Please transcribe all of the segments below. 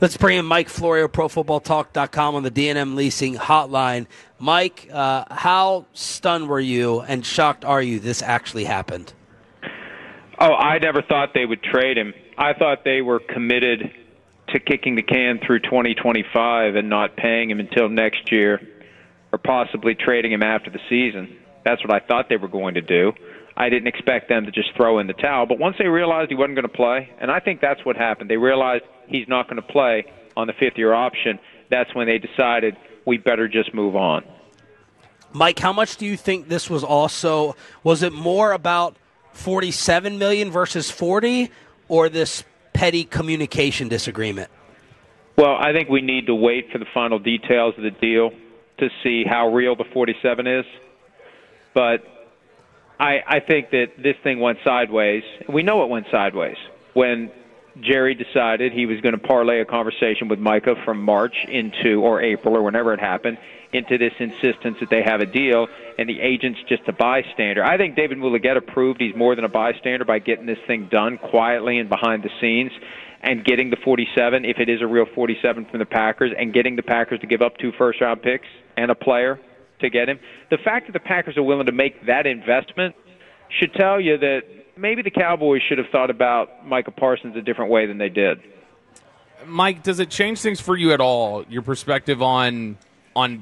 Let's bring in Mike Florio, ProFootballTalk.com on the D&M Leasing Hotline. Mike, how stunned were you and shocked are you this actually happened? Oh, I never thought they would trade him. I thought they were committed to kicking the can through 2025 and not paying him until next year, or possibly trading him after the season. That's what I thought they were going to do. I didn't expect them to just throw in the towel. But once they realized he wasn't going to play, and I think that's what happened, they realized he's not going to play on the fifth-year option, that's when they decided we better just move on. Mike, how much do you think this was also – was it more about $47 million versus $40 or this petty communication disagreement? Well, I think we need to wait for the final details of the deal to see how real the 47 is. But I think that this thing went sideways. We know it went sideways when Jerry decided he was going to parlay a conversation with Micah from March into, or April, or whenever it happened, into this insistence that they have a deal, and the agent's just a bystander. I think David Mulugheta proved he's more than a bystander by getting this thing done quietly and behind the scenes and getting the 47, if it is a real 47 from the Packers, and getting the Packers to give up 2 first-round picks and a player to get him. The fact that the Packers are willing to make that investment should tell you that maybe the Cowboys should have thought about Micah Parsons a different way than they did. Mike, does it change things for you at all, your perspective on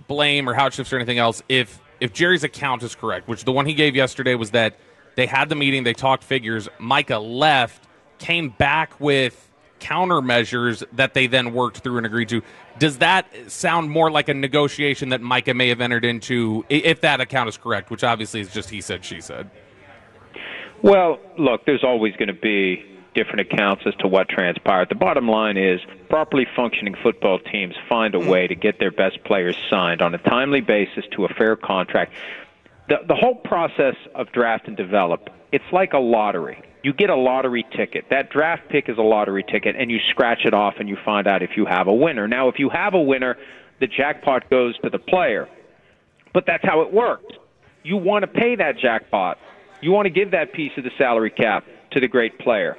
blame or how it shifts or anything else, if Jerry's account is correct, which the one he gave yesterday was that they had the meeting, they talked figures, Micah left, came back with countermeasures that they then worked through and agreed to. Does that sound more like a negotiation that Micah may have entered into, if that account is correct, which obviously is just he said, she said? Well, look, there's always going to be different accounts as to what transpired. The bottom line is properly functioning football teams find a way to get their best players signed on a timely basis to a fair contract. The whole process of draft and develop, it's like a lottery. You get a lottery ticket. That draft pick is a lottery ticket, and you scratch it off and you find out if you have a winner. Now, if you have a winner, the jackpot goes to the player. But that's how it works. You want to pay that jackpot. You want to give that piece of the salary cap to the great player.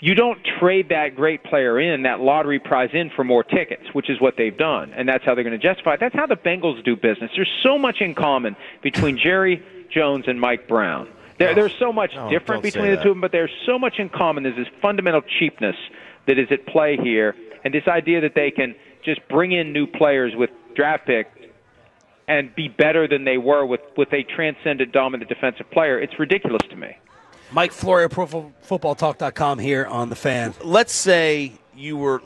You don't trade that great player in, that lottery prize in, for more tickets, which is what they've done, and that's how they're going to justify it. That's how the Bengals do business. There's so much in common between Jerry Jones and Mike Brown. There's so much different between the two of them, but there's so much in common. There's this fundamental cheapness that is at play here, and this idea that they can just bring in new players with draft picks and be better than they were with a transcendent, dominant defensive player. It's ridiculous to me. Mike Florio, ProFootballTalk.com here on The Fan. Let's say you're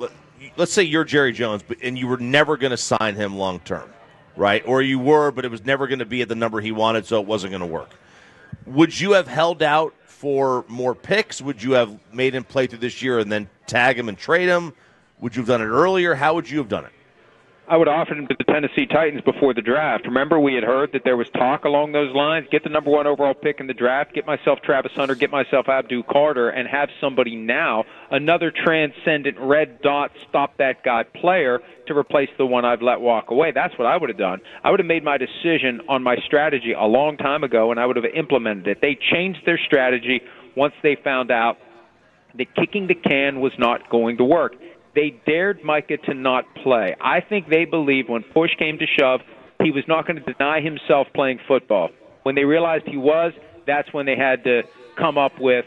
Jerry Jones, and you were never going to sign him long term, right? Or you were, but it was never going to be at the number he wanted, so it wasn't going to work. Would you have held out for more picks? Would you have made him play through this year and then tag him and trade him? Would you have done it earlier? How would you have done it? I would have offered him to the Tennessee Titans before the draft. Remember, we had heard that there was talk along those lines. Get the number 1 overall pick in the draft, get myself Travis Hunter, get myself Abdul Carter, and have somebody now, another transcendent red dot, stop-that-guy player to replace the one I've let walk away. That's what I would have done. I would have made my decision on my strategy a long time ago, and I would have implemented it. They changed their strategy once they found out that kicking the can was not going to work. They dared Micah to not play. I think they believed when push came to shove, he was not going to deny himself playing football. When they realized he was, that's when they had to come up with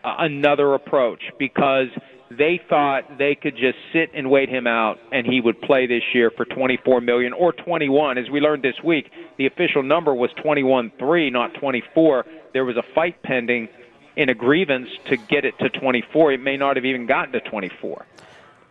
another approach, because they thought they could just sit and wait him out and he would play this year for $24 million or $21. As we learned this week, the official number was $21.3, not $24. There was a fight pending in a grievance to get it to $24. It may not have even gotten to $24.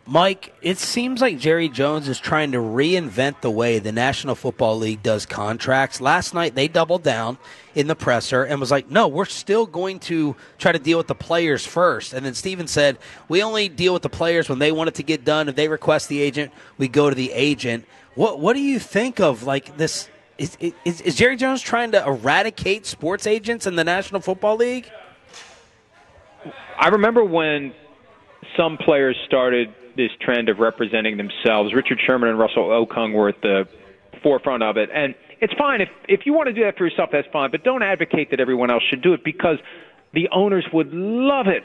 Mike, it seems like Jerry Jones is trying to reinvent the way the National Football League does contracts. Last night, they doubled down in the presser and was like, no, we're still going to try to deal with the players first. And then Steven said, we only deal with the players when they want it to get done. If they request the agent, we go to the agent. What do you think of like this? Is Jerry Jones trying to eradicate sports agents in the National Football League? I remember when some players started this trend of representing themselves. Richard Sherman and Russell Okung were at the forefront of it. And it's fine. If you want to do that for yourself, that's fine. But don't advocate that everyone else should do it, because the owners would love it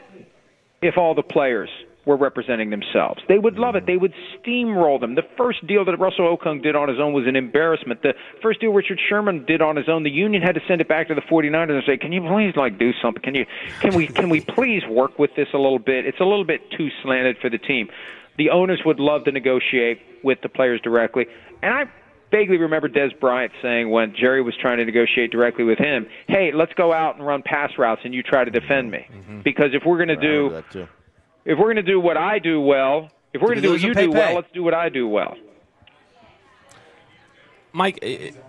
if all the players were representing themselves. They would love it. They would steamroll them. The first deal that Russell Okung did on his own was an embarrassment. The first deal Richard Sherman did on his own, the union had to send it back to the 49ers and say, "Can you please do something? Can we please work with this a little bit? It's a little bit too slanted for the team." The owners would love to negotiate with the players directly. And I vaguely remember Des Bryant saying when Jerry was trying to negotiate directly with him, "Hey, let's go out and run pass routes and you try to defend me." Because if we're going to do what I do well, if we're going to do what you do well, let's do what I do well. Mike,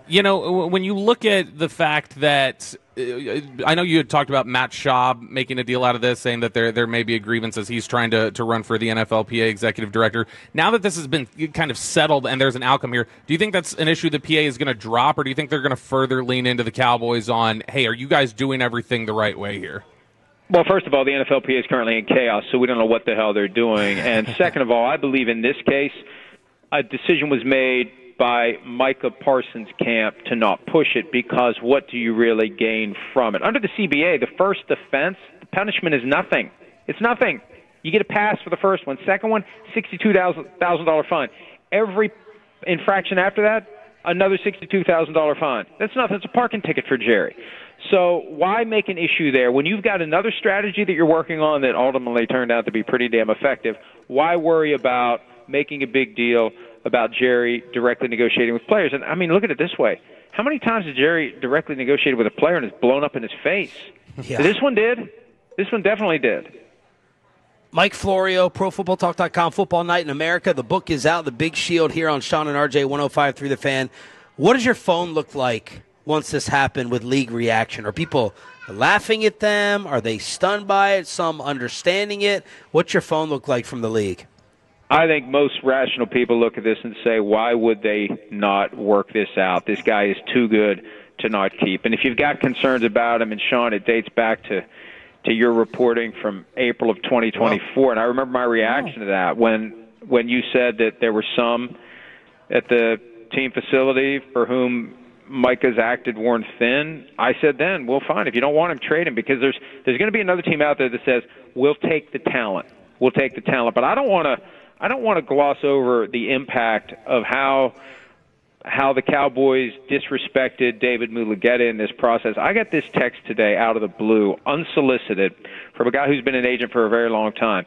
when you look at the fact that I know you had talked about Matt Schaub making a deal out of this, saying that there may be a grievance as he's trying to run for the NFLPA executive director. Now that this has been kind of settled and there's an outcome here, do you think that's an issue the PA is going to drop, or do you think they're going to further lean into the Cowboys on, hey, are you guys doing everything the right way here? Well, first of all, the NFLPA is currently in chaos, so we don't know what the hell they're doing. And second of all, I believe in this case, a decision was made by Micah Parsons' camp to not push it, because what do you really gain from it? Under the CBA, the first offense, the punishment is nothing. It's nothing. You get a pass for the first one. Second one, $62,000 fine. Every infraction after that, another $62,000 fine. That's nothing. It's a parking ticket for Jerry. So why make an issue there when you've got another strategy that you're working on that ultimately turned out to be pretty damn effective? Why worry about making a big deal about Jerry directly negotiating with players? And, I mean, look at it this way. How many times has Jerry directly negotiated with a player and it's blown up in his face? Yeah. This one did. This one definitely did. Mike Florio, ProFootballTalk.com, Football Night in America. The book is out, The Big Shield, here on Shan and RJ 105.3 The Fan. What does your phone look like once this happened with league reaction? Are people laughing at them? Are they stunned by it? Some understanding it? What's your phone look like from the league? I think most rational people look at this and say, why would they not work this out? This guy is too good to not keep. And if you've got concerns about him, and Sean, it dates back to your reporting from April of 2024, and I remember my reaction to that when you said that there were some at the team facility for whom Micah's acted worn thin. I said then, well, fine. If you don't want him, trade him, because there's going to be another team out there that says, we'll take the talent. We'll take the talent. But I don't want to gloss over the impact of how the Cowboys disrespected David Mulugeta in this process. I got this text today out of the blue, unsolicited, from a guy who's been an agent for a very long time.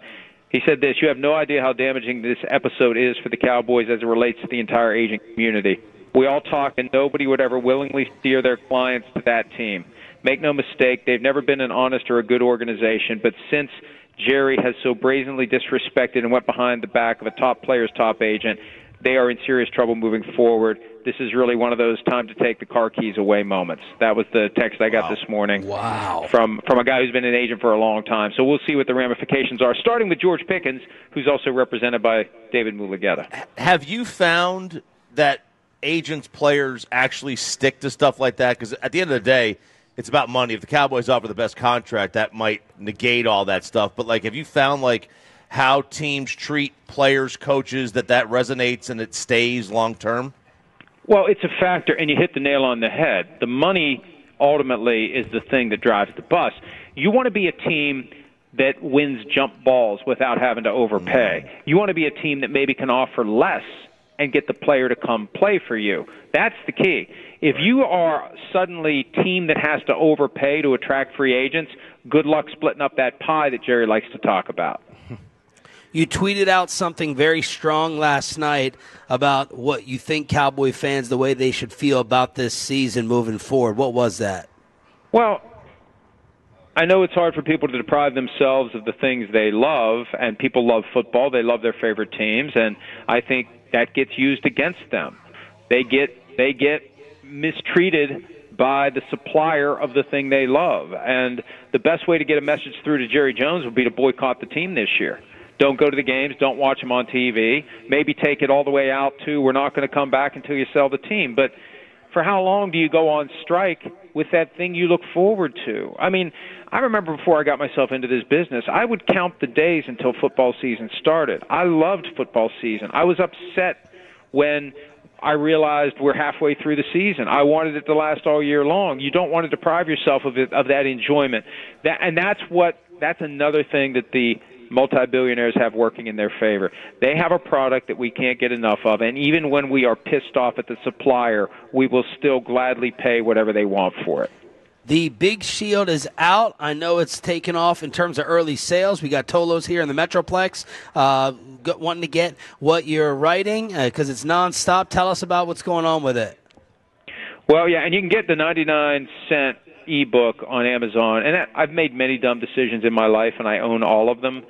He said this: "You have no idea how damaging this episode is for the Cowboys as it relates to the entire agent community. We all talk, and nobody would ever willingly steer their clients to that team. Make no mistake, they've never been an honest or a good organization, but since Jerry has so brazenly disrespected and went behind the back of a top player's top agent, they are in serious trouble moving forward. This is really one of those time to take the car keys away moments." That was the text I got this morning. Wow. From a guy who's been an agent for a long time. So we'll see what the ramifications are, starting with George Pickens, who's also represented by David Mulugeta. Have you found that agents, players actually stick to stuff like that? Because at the end of the day, it's about money. If the Cowboys offer the best contract, that might negate all that stuff. But, have you found, how teams treat players, coaches, that resonates and it stays long-term? Well, it's a factor, and you hit the nail on the head. The money ultimately is the thing that drives the bus. You want to be a team that wins jump balls without having to overpay. You want to be a team that maybe can offer less and get the player to come play for you. That's the key. If you are suddenly a team that has to overpay to attract free agents, good luck splitting up that pie that Jerry likes to talk about. You tweeted out something very strong last night about what you think Cowboy fans, the way they should feel about this season moving forward. What was that? Well, I know it's hard for people to deprive themselves of the things they love, and people love football. They love their favorite teams, and I think that gets used against them. They get mistreated by the supplier of the thing they love, and the best way to get a message through to Jerry Jones would be to boycott the team this year. Don't go to the games. Don't watch them on TV. Maybe take it all the way out to we're not going to come back until you sell the team. But for how long do you go on strike with that thing you look forward to? I mean, I remember before I got myself into this business, I would count the days until football season started. I loved football season. I was upset when I realized we're halfway through the season. I wanted it to last all year long. You don't want to deprive yourself of that enjoyment. That's another thing that the multi-billionaires have working in their favor. They have a product that we can't get enough of, and even when we are pissed off at the supplier, we will still gladly pay whatever they want for it. The Big Shield is out. I know it's taken off in terms of early sales. We got Tolos here in the Metroplex wanting to get what you're writing because it's nonstop. Tell us about what's going on with it. Well, yeah, and you can get the 99-cent ebook on Amazon. And I've made many dumb decisions in my life, and I own all of them.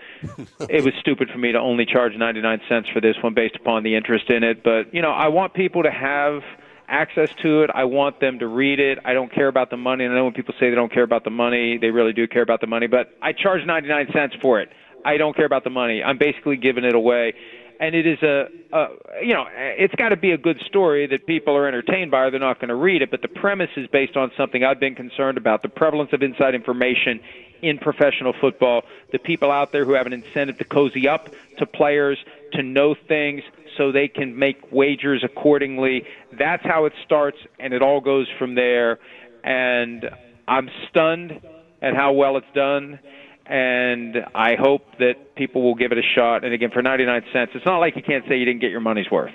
It was stupid for me to only charge 99 cents for this one based upon the interest in it. But, I want people to have access to it. I want them to read it. I don't care about the money. And I know when people say they don't care about the money, they really do care about the money. But I charge 99 cents for it. I don't care about the money. I'm basically giving it away. And it is it's got to be a good story that people are entertained by or they're not going to read it. But the premise is based on something I've been concerned about, the prevalence of inside information in professional football, the people out there who have an incentive to cozy up to players, to know things so they can make wagers accordingly. That's how it starts, and it all goes from there. And I'm stunned at how well it's done, and I hope that people will give it a shot. And again, for 99 cents, it's not like you can't say you didn't get your money's worth.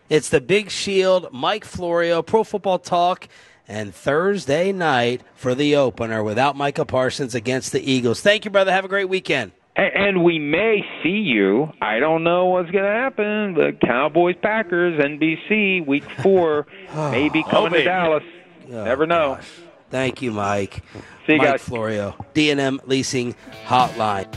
It's the Big Shield, Mike Florio, Pro Football Talk, and Thursday night for the opener without Micah Parsons against the Eagles. Thank you, brother. Have a great weekend. And we may see you. I don't know what's going to happen, but Cowboys, Packers, NBC, Week 4, maybe coming to Dallas. Never know. Gosh. Thank you, Mike. See you Mike guys. Florio, D&M Leasing Hotline.